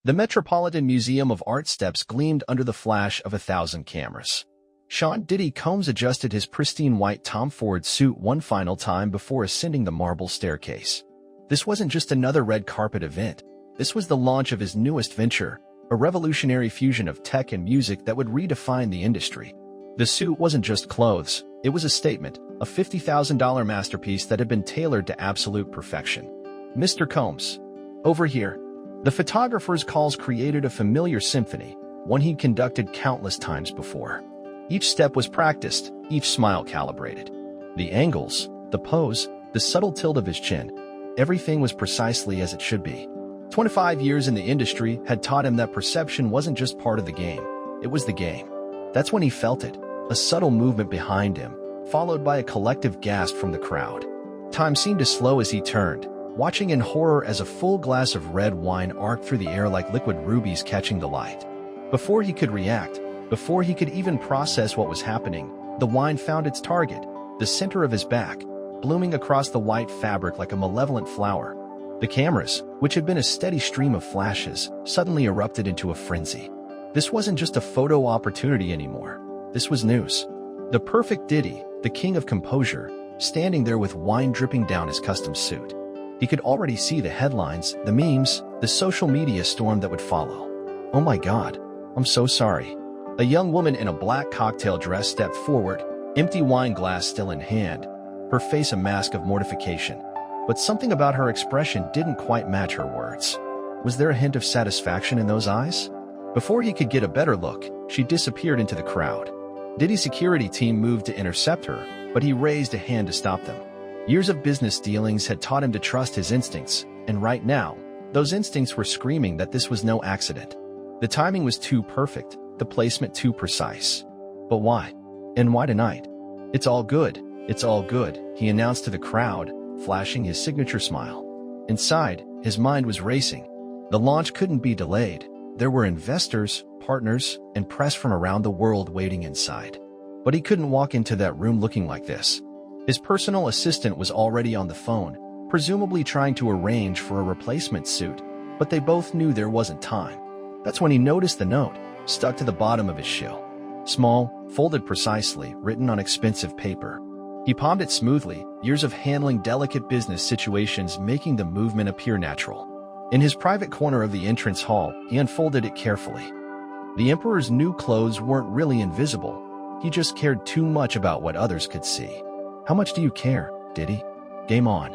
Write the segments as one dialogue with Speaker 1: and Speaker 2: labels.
Speaker 1: The Metropolitan Museum of Art steps gleamed under the flash of 1,000 cameras. Sean Diddy Combs adjusted his pristine white Tom Ford suit one final time before ascending the marble staircase. This wasn't just another red carpet event. This was the launch of his newest venture, a revolutionary fusion of tech and music that would redefine the industry. The suit wasn't just clothes, it was a statement, a $50,000 masterpiece that had been tailored to absolute perfection. Mr. Combs. Over here. The photographer's calls created a familiar symphony, one he'd conducted countless times before. Each step was practiced, each smile calibrated. The angles, the pose, the subtle tilt of his chin, everything was precisely as it should be. 25 years in the industry had taught him that perception wasn't just part of the game, it was the game. That's when he felt it, a subtle movement behind him, followed by a collective gasp from the crowd. Time seemed to slow as he turned, watching in horror as a full glass of red wine arced through the air like liquid rubies catching the light. Before he could react, before he could even process what was happening, the wine found its target, the center of his back, blooming across the white fabric like a malevolent flower. The cameras, which had been a steady stream of flashes, suddenly erupted into a frenzy. This wasn't just a photo opportunity anymore. This was news. The perfect Diddy, the king of composure, standing there with wine dripping down his custom suit. He could already see the headlines, the memes, the social media storm that would follow. "Oh my God, I'm so sorry." A young woman in a black cocktail dress stepped forward, empty wine glass still in hand, her face a mask of mortification. But something about her expression didn't quite match her words. Was there a hint of satisfaction in those eyes? Before he could get a better look, she disappeared into the crowd. Diddy's security team moved to intercept her, but he raised a hand to stop them. Years of business dealings had taught him to trust his instincts, and right now, those instincts were screaming that this was no accident. The timing was too perfect, the placement too precise. But why? And why tonight? "It's all good, it's all good," he announced to the crowd, flashing his signature smile. Inside, his mind was racing. The launch couldn't be delayed. There were investors, partners, and press from around the world waiting inside. But he couldn't walk into that room looking like this. His personal assistant was already on the phone, presumably trying to arrange for a replacement suit, but they both knew there wasn't time. That's when he noticed the note, stuck to the bottom of his shoe. Small, folded precisely, written on expensive paper. He palmed it smoothly, years of handling delicate business situations making the movement appear natural. In his private corner of the entrance hall, he unfolded it carefully. The emperor's new clothes weren't really invisible. He just cared too much about what others could see. "How much do you care, Diddy? Game on."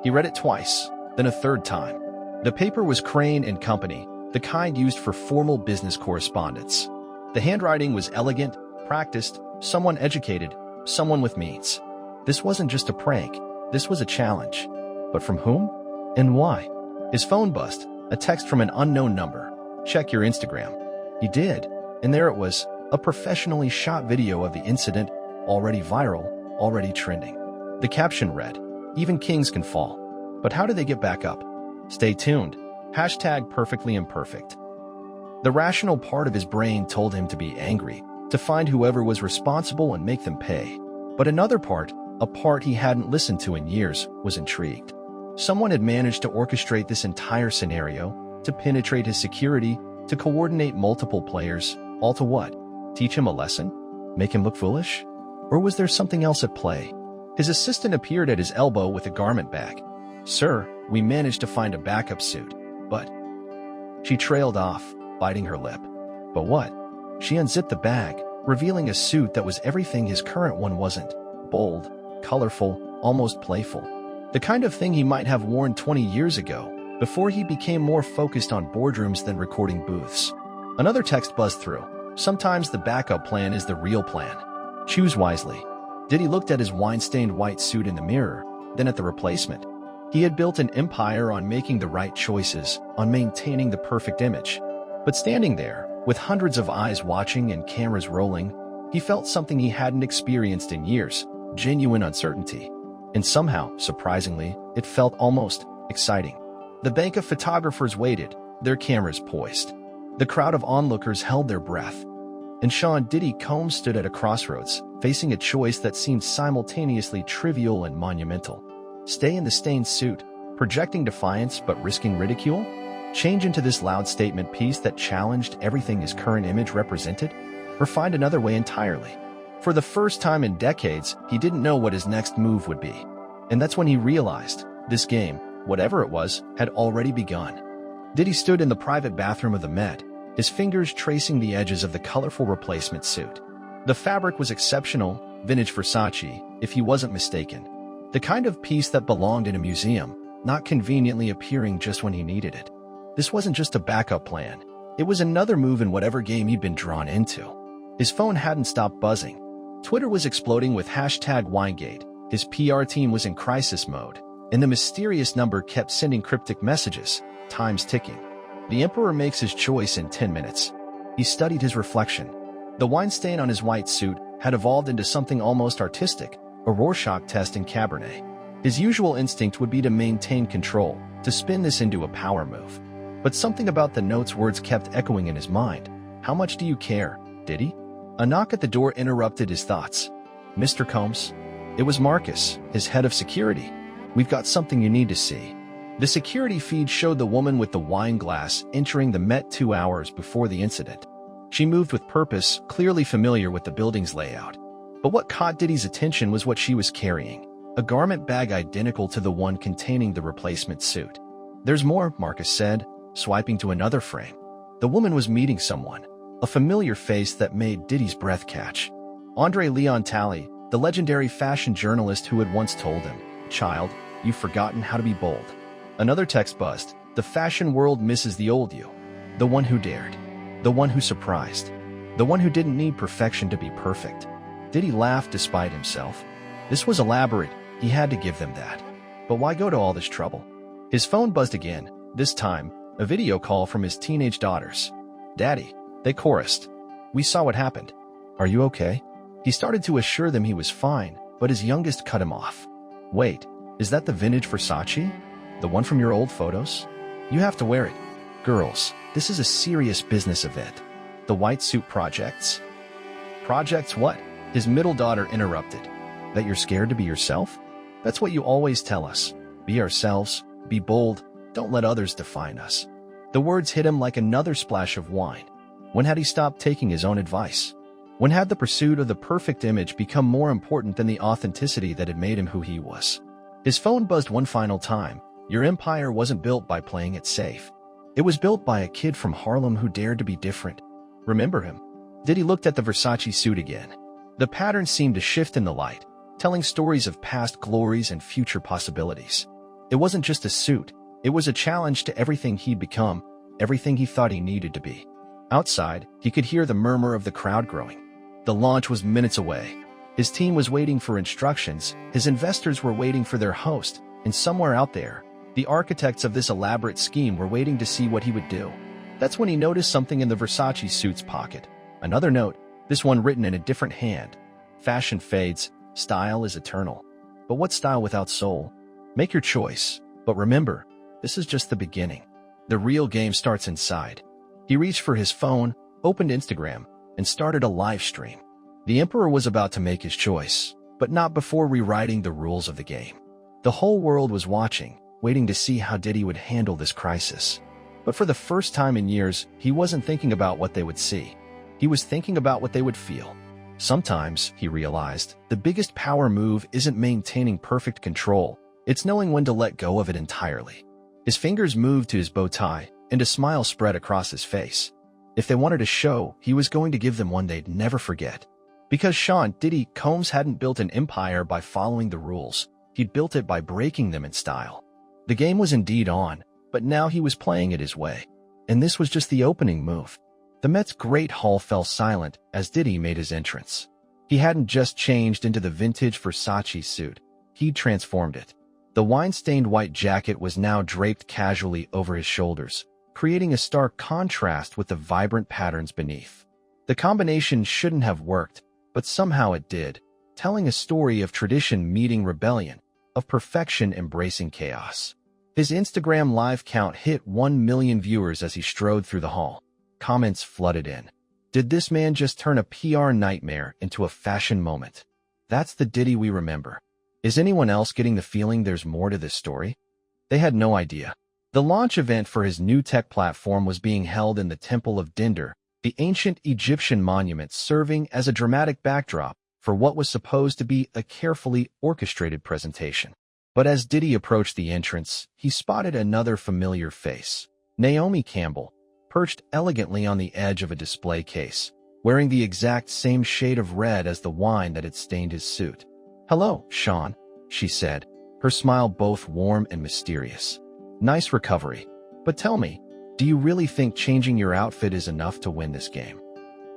Speaker 1: He read it twice, then a third time. The paper was Crane and Company, the kind used for formal business correspondence. The handwriting was elegant, practiced, someone educated, someone with means. This wasn't just a prank, this was a challenge. But from whom? And why? His phone buzzed, a text from an unknown number. "Check your Instagram." He did, and there it was, a professionally shot video of the incident, already viral, already trending. The caption read, "Even kings can fall. But how do they get back up?" Stay tuned. #perfectly imperfect. The rational part of his brain told him to be angry, to find whoever was responsible and make them pay. But another part, a part he hadn't listened to in years, was intrigued. Someone had managed to orchestrate this entire scenario, to penetrate his security, to coordinate multiple players, all to what? Teach him a lesson? Make him look foolish? Or was there something else at play? His assistant appeared at his elbow with a garment bag. "Sir, we managed to find a backup suit, but..." She trailed off, biting her lip. But what? She unzipped the bag, revealing a suit that was everything his current one wasn't. Bold, colorful, almost playful. The kind of thing he might have worn 20 years ago, before he became more focused on boardrooms than recording booths. Another text buzzed through. "Sometimes the backup plan is the real plan. Choose wisely." Diddy looked at his wine-stained white suit in the mirror, then at the replacement. He had built an empire on making the right choices, on maintaining the perfect image. But standing there, with hundreds of eyes watching and cameras rolling, he felt something he hadn't experienced in years, genuine uncertainty. And somehow, surprisingly, it felt almost exciting. The bank of photographers waited, their cameras poised. The crowd of onlookers held their breath. And Sean Diddy Combs stood at a crossroads, facing a choice that seemed simultaneously trivial and monumental. Stay in the stained suit, projecting defiance but risking ridicule? Change into this loud statement piece that challenged everything his current image represented? Or find another way entirely? For the first time in decades, he didn't know what his next move would be. And that's when he realized this game, whatever it was, had already begun. Diddy stood in the private bathroom of the Met, his fingers tracing the edges of the colorful replacement suit. The fabric was exceptional, vintage Versace, if he wasn't mistaken. The kind of piece that belonged in a museum, not conveniently appearing just when he needed it. This wasn't just a backup plan. It was another move in whatever game he'd been drawn into. His phone hadn't stopped buzzing. Twitter was exploding with #Winegate. His PR team was in crisis mode, and the mysterious number kept sending cryptic messages, time's ticking. The emperor makes his choice in 10 minutes. He studied his reflection. The wine stain on his white suit had evolved into something almost artistic, a Rorschach test in Cabernet. His usual instinct would be to maintain control, to spin this into a power move. But something about the note's words kept echoing in his mind. How much do you care, Diddy? A knock at the door interrupted his thoughts. Mr. Combs? It was Marcus, his head of security. We've got something you need to see. The security feed showed the woman with the wine glass entering the Met 2 hours before the incident. She moved with purpose, clearly familiar with the building's layout. But what caught Diddy's attention was what she was carrying, a garment bag identical to the one containing the replacement suit. There's more, Marcus said, swiping to another frame. The woman was meeting someone, a familiar face that made Diddy's breath catch. Andre Leon Talley, the legendary fashion journalist who had once told him, "Child, you've forgotten how to be bold." Another text buzzed. The fashion world misses the old you. The one who dared. The one who surprised. The one who didn't need perfection to be perfect. Diddy laughed despite himself. This was elaborate. He had to give them that. But why go to all this trouble? His phone buzzed again, this time, a video call from his teenage daughters. "Daddy," they chorused. "We saw what happened. Are you okay?" He started to assure them he was fine, but his youngest cut him off. "Wait, is that the vintage Versace? The one from your old photos? You have to wear it. Girls, this is a serious business event. The white suit projects." "Projects what?" His middle daughter interrupted. "That you're scared to be yourself? That's what you always tell us. Be ourselves, be bold, don't let others define us." The words hit him like another splash of wine. When had he stopped taking his own advice? When had the pursuit of the perfect image become more important than the authenticity that had made him who he was? His phone buzzed one final time. Your empire wasn't built by playing it safe. It was built by a kid from Harlem who dared to be different. Remember him? Diddy looked at the Versace suit again. The pattern seemed to shift in the light, telling stories of past glories and future possibilities. It wasn't just a suit. It was a challenge to everything he'd become, everything he thought he needed to be. Outside, he could hear the murmur of the crowd growing. The launch was minutes away. His team was waiting for instructions, his investors were waiting for their host, and somewhere out there, the architects of this elaborate scheme were waiting to see what he would do. That's when he noticed something in the Versace suit's pocket. Another note, this one written in a different hand. Fashion fades, style is eternal. But what style without soul? Make your choice. But remember, this is just the beginning. The real game starts inside. He reached for his phone, opened Instagram, and started a live stream. The emperor was about to make his choice, but not before rewriting the rules of the game. The whole world was watching, waiting to see how Diddy would handle this crisis. But for the first time in years, he wasn't thinking about what they would see. He was thinking about what they would feel. Sometimes, he realized, the biggest power move isn't maintaining perfect control. It's knowing when to let go of it entirely. His fingers moved to his bow tie, and a smile spread across his face. If they wanted a show, he was going to give them one they'd never forget. Because Sean Diddy Combs hadn't built an empire by following the rules. He'd built it by breaking them in style. The game was indeed on, but now he was playing it his way. And this was just the opening move. The Met's Great Hall fell silent as Diddy made his entrance. He hadn't just changed into the vintage Versace suit. He'd transformed it. The wine-stained white jacket was now draped casually over his shoulders, creating a stark contrast with the vibrant patterns beneath. The combination shouldn't have worked, but somehow it did, telling a story of tradition meeting rebellion, of perfection embracing chaos. His Instagram live count hit 1 million viewers as he strode through the hall. Comments flooded in. Did this man just turn a PR nightmare into a fashion moment? That's the Diddy we remember. Is anyone else getting the feeling there's more to this story? They had no idea. The launch event for his new tech platform was being held in the Temple of Dendur, the ancient Egyptian monument serving as a dramatic backdrop for what was supposed to be a carefully orchestrated presentation. But as Diddy approached the entrance, he spotted another familiar face. Naomi Campbell, perched elegantly on the edge of a display case, wearing the exact same shade of red as the wine that had stained his suit. "Hello, Sean," she said, her smile both warm and mysterious. "Nice recovery. But tell me, do you really think changing your outfit is enough to win this game?"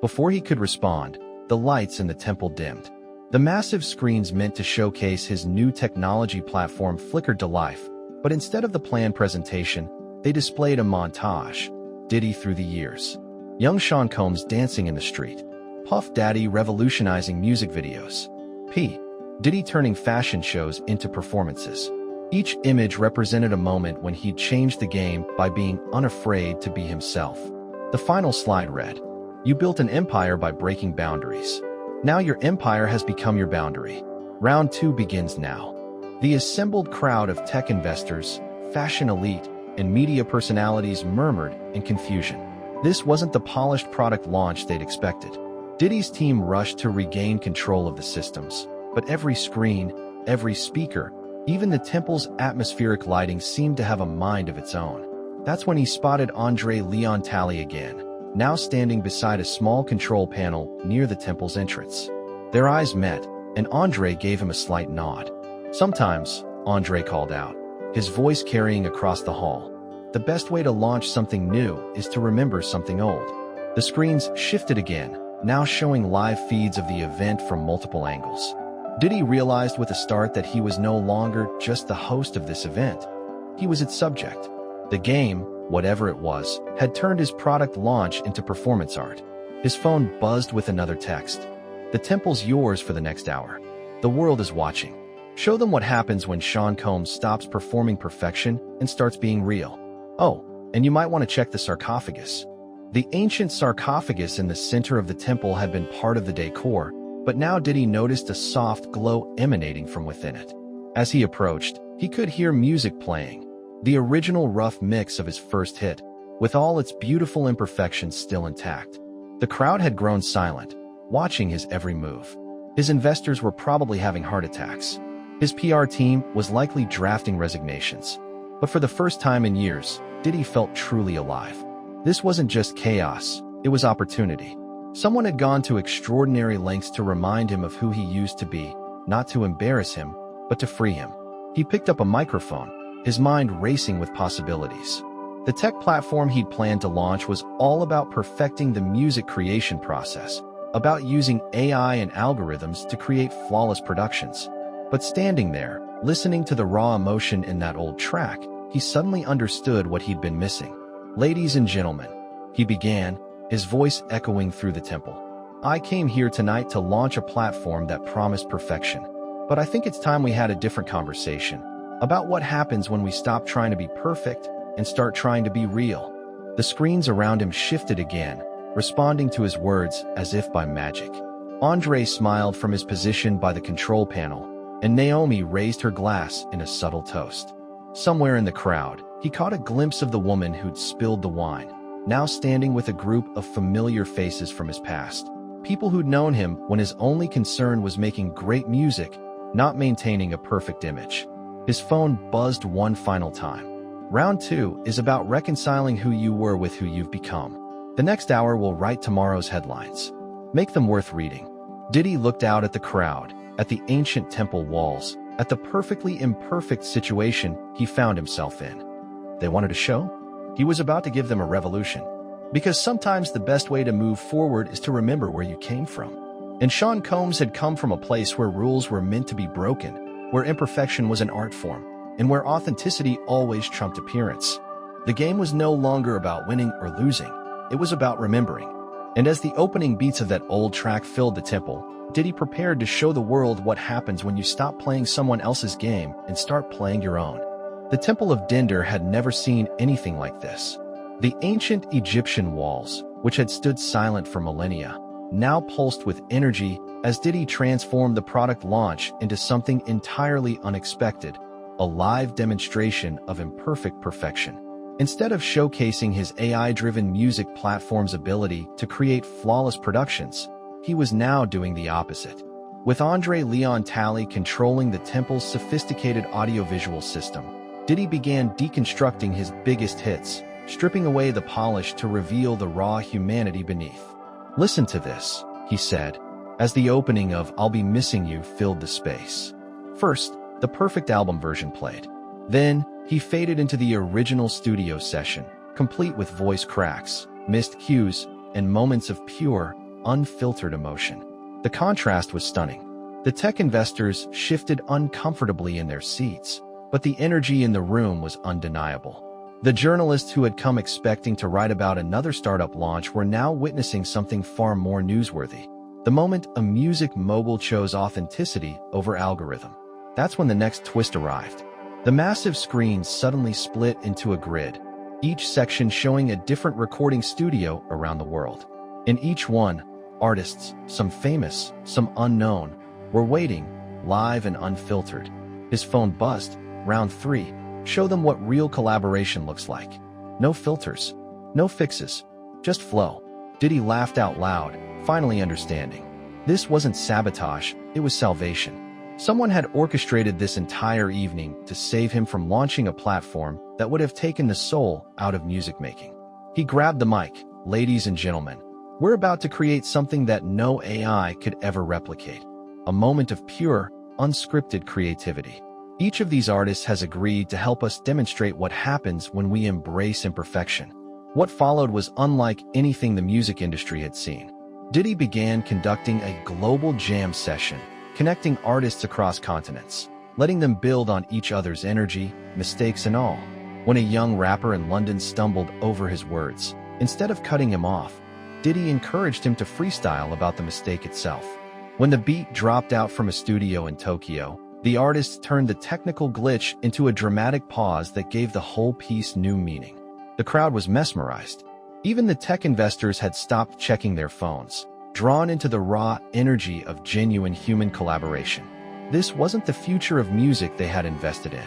Speaker 1: Before he could respond, the lights in the temple dimmed. The massive screens meant to showcase his new technology platform flickered to life, but instead of the planned presentation, they displayed a montage. Diddy through the years. Young Sean Combs dancing in the street. Puff Daddy revolutionizing music videos. P. Diddy turning fashion shows into performances. Each image represented a moment when he'd changed the game by being unafraid to be himself. The final slide read, "You built an empire by breaking boundaries. Now your empire has become your boundary. Round 2 begins now." The assembled crowd of tech investors, fashion elite, and media personalities murmured in confusion. This wasn't the polished product launch they'd expected. Diddy's team rushed to regain control of the systems, but every screen, every speaker, even the temple's atmospheric lighting seemed to have a mind of its own. That's when he spotted Andre Leon Talley again, now standing beside a small control panel near the temple's entrance. Their eyes met, and Andre gave him a slight nod. "Sometimes," Andre called out, his voice carrying across the hall, "the best way to launch something new is to remember something old." The screens shifted again, now showing live feeds of the event from multiple angles. Diddy realized with a start that he was no longer just the host of this event. He was its subject. The game, whatever it was, had turned his product launch into performance art. His phone buzzed with another text. "The temple's yours for the next hour. The world is watching. Show them what happens when Sean Combs stops performing perfection and starts being real. Oh, and you might want to check the sarcophagus." The ancient sarcophagus in the center of the temple had been part of the decor, but now Diddy noticed a soft glow emanating from within it. As he approached, he could hear music playing, the original rough mix of his first hit, with all its beautiful imperfections still intact. The crowd had grown silent, watching his every move. His investors were probably having heart attacks. His PR team was likely drafting resignations. But for the first time in years, Diddy felt truly alive. This wasn't just chaos, it was opportunity. Someone had gone to extraordinary lengths to remind him of who he used to be, not to embarrass him, but to free him. He picked up a microphone, his mind racing with possibilities. The tech platform he'd planned to launch was all about perfecting the music creation process, about using AI and algorithms to create flawless productions. But standing there, listening to the raw emotion in that old track, he suddenly understood what he'd been missing. "Ladies and gentlemen," he began, his voice echoing through the temple. "I came here tonight to launch a platform that promised perfection. But I think it's time we had a different conversation about what happens when we stop trying to be perfect and start trying to be real." The screens around him shifted again, responding to his words as if by magic. Andre smiled from his position by the control panel, and Naomi raised her glass in a subtle toast. Somewhere in the crowd, he caught a glimpse of the woman who'd spilled the wine, now standing with a group of familiar faces from his past. People who'd known him when his only concern was making great music, not maintaining a perfect image. His phone buzzed one final time. Round 2 is about reconciling who you were with who you've become. The next hour will write tomorrow's headlines. Make them worth reading. Diddy looked out at the crowd, at the ancient temple walls, at the perfectly imperfect situation he found himself in. They wanted a show? He was about to give them a revolution. Because sometimes the best way to move forward is to remember where you came from. And Sean Combs had come from a place where rules were meant to be broken, where imperfection was an art form, and where authenticity always trumped appearance. The game was no longer about winning or losing. It was about remembering. And as the opening beats of that old track filled the temple, Diddy prepared to show the world what happens when you stop playing someone else's game and start playing your own. The Temple of Dendur had never seen anything like this. The ancient Egyptian walls, which had stood silent for millennia, now pulsed with energy as Diddy transformed the product launch into something entirely unexpected, a live demonstration of imperfect perfection. Instead of showcasing his AI-driven music platform's ability to create flawless productions, he was now doing the opposite. With Andre Leon Talley controlling the Temple's sophisticated audiovisual system, Diddy began deconstructing his biggest hits, stripping away the polish to reveal the raw humanity beneath. "Listen to this," he said, as the opening of "I'll Be Missing You" filled the space. First, the perfect album version played. Then, he faded into the original studio session, complete with voice cracks, missed cues, and moments of pure, unfiltered emotion. The contrast was stunning. The tech investors shifted uncomfortably in their seats, but the energy in the room was undeniable. The journalists who had come expecting to write about another startup launch were now witnessing something far more newsworthy. The moment a music mogul chose authenticity over algorithm. That's when the next twist arrived. The massive screens suddenly split into a grid, each section showing a different recording studio around the world. In each one, artists, some famous, some unknown, were waiting, live and unfiltered. His phone buzzed. Round 3. Show them what real collaboration looks like. No filters, no fixes, just flow. Diddy laughed out loud, finally understanding. This wasn't sabotage, it was salvation. Someone had orchestrated this entire evening to save him from launching a platform that would have taken the soul out of music making. He grabbed the mic. "Ladies and gentlemen, we're about to create something that no AI could ever replicate. A moment of pure, unscripted creativity. Each of these artists has agreed to help us demonstrate what happens when we embrace imperfection." What followed was unlike anything the music industry had seen. Diddy began conducting a global jam session, connecting artists across continents, letting them build on each other's energy, mistakes and all. When a young rapper in London stumbled over his words, instead of cutting him off, Diddy encouraged him to freestyle about the mistake itself. When the beat dropped out from a studio in Tokyo, the artists turned the technical glitch into a dramatic pause that gave the whole piece new meaning. The crowd was mesmerized. Even the tech investors had stopped checking their phones, drawn into the raw energy of genuine human collaboration. This wasn't the future of music they had invested in.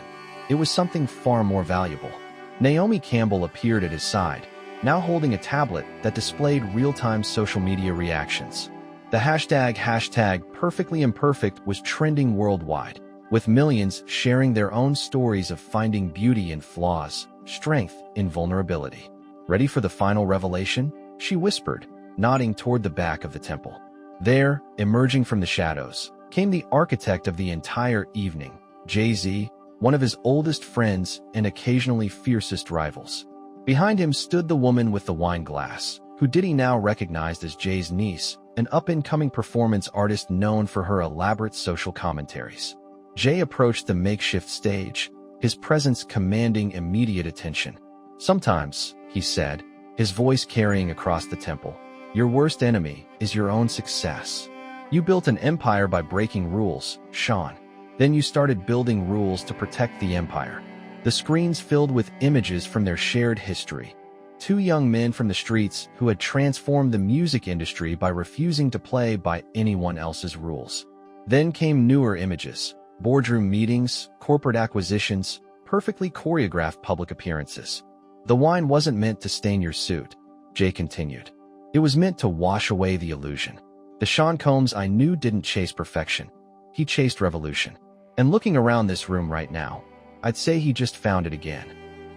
Speaker 1: It was something far more valuable. Naomi Campbell appeared at his side, now holding a tablet that displayed real-time social media reactions. The hashtag perfectly imperfect was trending worldwide, with millions sharing their own stories of finding beauty in flaws, strength in vulnerability. "Ready for the final revelation?" she whispered, nodding toward the back of the temple. There, emerging from the shadows, came the architect of the entire evening, Jay-Z, one of his oldest friends and occasionally fiercest rivals. Behind him stood the woman with the wine glass, who Diddy now recognized as Jay's niece, an up-and-coming performance artist known for her elaborate social commentaries. Jay approached the makeshift stage, his presence commanding immediate attention. "Sometimes," he said, his voice carrying across the temple, "your worst enemy is your own success. You built an empire by breaking rules, Sean. Then you started building rules to protect the empire." The screens filled with images from their shared history. Two young men from the streets who had transformed the music industry by refusing to play by anyone else's rules. Then came newer images, boardroom meetings, corporate acquisitions, perfectly choreographed public appearances. "The wine wasn't meant to stain your suit," Jay continued. "It was meant to wash away the illusion. The Sean Combs I knew didn't chase perfection. He chased revolution. And looking around this room right now, I'd say he just found it again."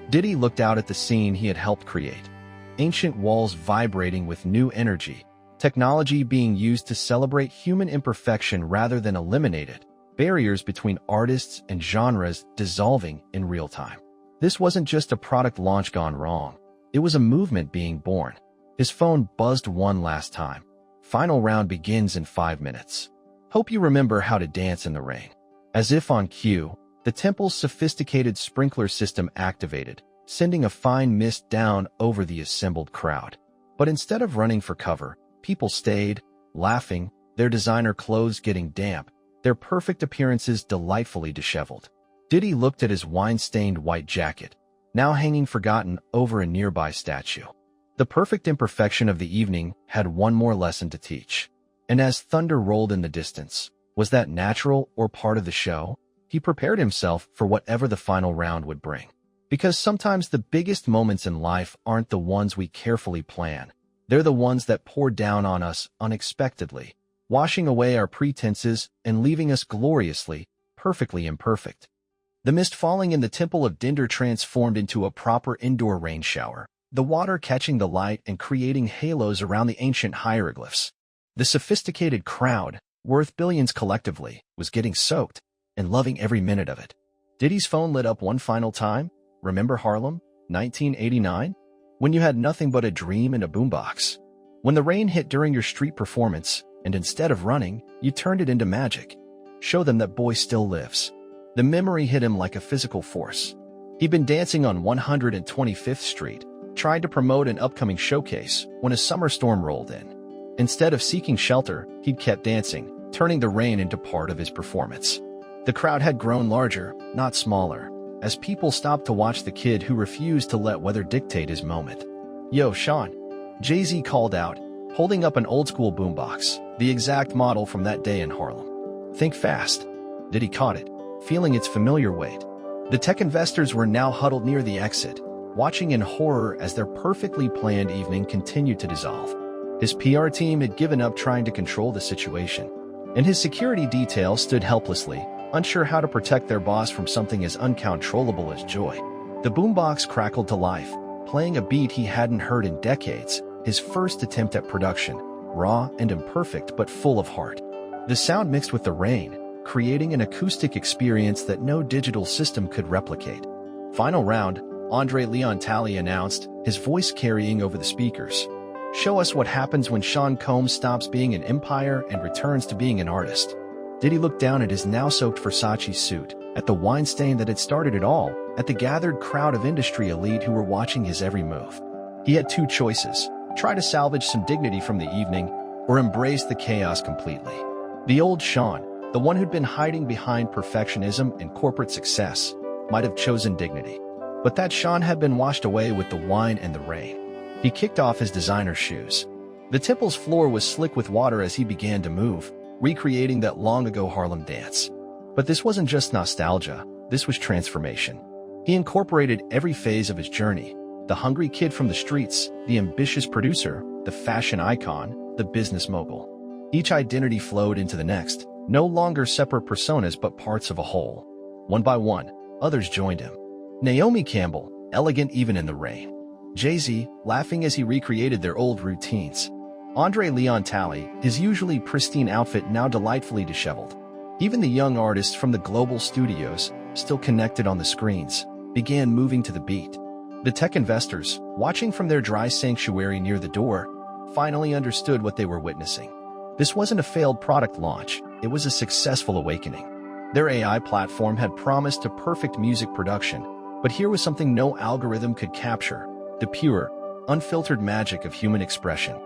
Speaker 1: Diddy looked out at the scene he had helped create. Ancient walls vibrating with new energy, technology being used to celebrate human imperfection rather than eliminate it, barriers between artists and genres dissolving in real time. This wasn't just a product launch gone wrong. It was a movement being born. His phone buzzed one last time. "Final round begins in 5 minutes. Hope you remember how to dance in the rain." As if on cue, the temple's sophisticated sprinkler system activated, sending a fine mist down over the assembled crowd. But instead of running for cover, people stayed, laughing, their designer clothes getting damp, their perfect appearances delightfully disheveled. Diddy looked at his wine-stained white jacket, now hanging forgotten over a nearby statue. The perfect imperfection of the evening had one more lesson to teach. And as thunder rolled in the distance, was that natural or part of the show? He prepared himself for whatever the final round would bring. Because sometimes the biggest moments in life aren't the ones we carefully plan. They're the ones that pour down on us unexpectedly, washing away our pretenses and leaving us gloriously, perfectly imperfect. The mist falling in the Temple of Dendur transformed into a proper indoor rain shower, the water catching the light and creating halos around the ancient hieroglyphs. The sophisticated crowd, worth billions collectively, was getting soaked and loving every minute of it. Diddy's phone lit up one final time. Remember Harlem, 1989? When you had nothing but a dream and a boombox. When the rain hit during your street performance, and instead of running, you turned it into magic. Show them that boy still lives. The memory hit him like a physical force. He'd been dancing on 125th Street, trying to promote an upcoming showcase, when a summer storm rolled in. Instead of seeking shelter, he'd kept dancing, turning the rain into part of his performance. The crowd had grown larger, not smaller, as people stopped to watch the kid who refused to let weather dictate his moment. "Yo, Sean," Jay-Z called out, holding up an old-school boombox, the exact model from that day in Harlem. "Think fast." Diddy caught it, feeling its familiar weight. The tech investors were now huddled near the exit, watching in horror as their perfectly planned evening continued to dissolve. His PR team had given up trying to control the situation, and his security detail stood helplessly, unsure how to protect their boss from something as uncontrollable as joy. The boombox crackled to life, playing a beat he hadn't heard in decades, his first attempt at production, raw and imperfect but full of heart. The sound mixed with the rain, creating an acoustic experience that no digital system could replicate. Final round, Andre Leon Talley announced, his voice carrying over the speakers. "Show us what happens when Sean Combs stops being an empire and returns to being an artist." Diddy looked down at his now-soaked Versace suit, at the wine stain that had started it all, at the gathered crowd of industry elite who were watching his every move. He had two choices: try to salvage some dignity from the evening, or embrace the chaos completely. The old Sean, the one who'd been hiding behind perfectionism and corporate success, might have chosen dignity. But that Sean had been washed away with the wine and the rain. He kicked off his designer shoes. The temple's floor was slick with water as he began to move, recreating that long-ago Harlem dance. But this wasn't just nostalgia, this was transformation. He incorporated every phase of his journey: the hungry kid from the streets, the ambitious producer, the fashion icon, the business mogul. Each identity flowed into the next, no longer separate personas but parts of a whole. One by one, others joined him. Naomi Campbell, elegant even in the rain. Jay-Z, laughing as he recreated their old routines. Andre Leon Talley, his usually pristine outfit now delightfully disheveled. Even the young artists from the global studios, still connected on the screens, began moving to the beat. The tech investors, watching from their dry sanctuary near the door, finally understood what they were witnessing. This wasn't a failed product launch, it was a successful awakening. Their AI platform had promised a perfect music production, but here was something no algorithm could capture: the pure, unfiltered magic of human expression.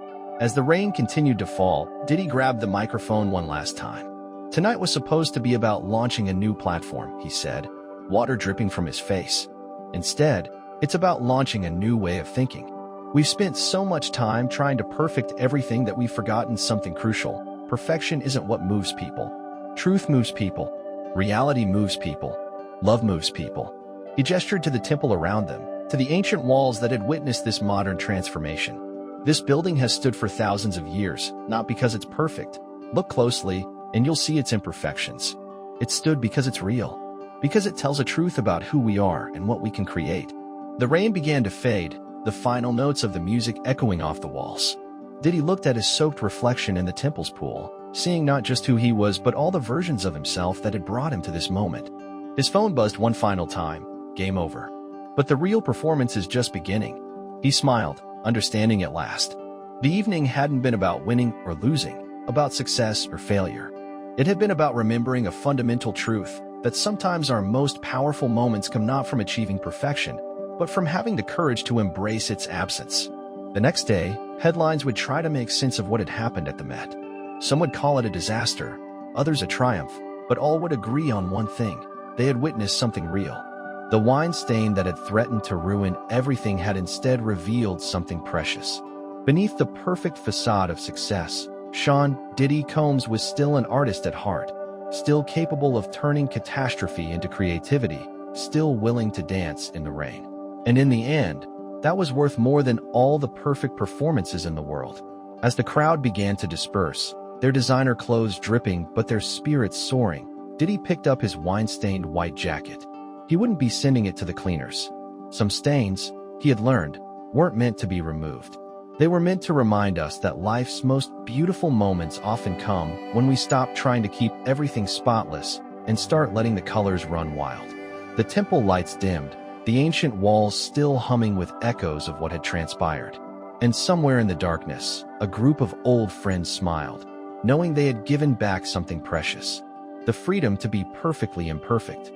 Speaker 1: As the rain continued to fall, Diddy grabbed the microphone one last time. Tonight was supposed to be about launching a new platform, he said, water dripping from his face. Instead, it's about launching a new way of thinking. We've spent so much time trying to perfect everything that we've forgotten something crucial. Perfection isn't what moves people. Truth moves people. Reality moves people. Love moves people. He gestured to the temple around them, to the ancient walls that had witnessed this modern transformation. This building has stood for thousands of years, not because it's perfect. Look closely, and you'll see its imperfections. It stood because it's real, because it tells a truth about who we are and what we can create. The rain began to fade, the final notes of the music echoing off the walls. Diddy looked at his soaked reflection in the temple's pool, seeing not just who he was but all the versions of himself that had brought him to this moment. His phone buzzed one final time. Game over. But the real performance is just beginning. He smiled, understanding at last. The evening hadn't been about winning or losing, about success or failure. It had been about remembering a fundamental truth, that sometimes our most powerful moments come not from achieving perfection, but from having the courage to embrace its absence. The next day, headlines would try to make sense of what had happened at the Met. Some would call it a disaster, others a triumph, but all would agree on one thing: they had witnessed something real. The wine stain that had threatened to ruin everything had instead revealed something precious. Beneath the perfect facade of success, Sean "Diddy" Combs was still an artist at heart, still capable of turning catastrophe into creativity, still willing to dance in the rain. And in the end, that was worth more than all the perfect performances in the world. As the crowd began to disperse, their designer clothes dripping but their spirits soaring, Diddy picked up his wine-stained white jacket. He wouldn't be sending it to the cleaners. Some stains, he had learned, weren't meant to be removed. They were meant to remind us that life's most beautiful moments often come when we stop trying to keep everything spotless and start letting the colors run wild. The temple lights dimmed, the ancient walls still humming with echoes of what had transpired. And somewhere in the darkness, a group of old friends smiled, knowing they had given back something precious. The freedom to be perfectly imperfect.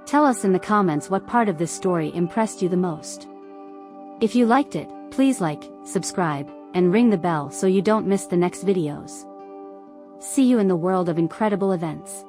Speaker 2: Tell us in the comments what part of this story impressed you the most. If you liked it, please like, subscribe, and ring the bell so you don't miss the next videos. See you in the world of incredible events.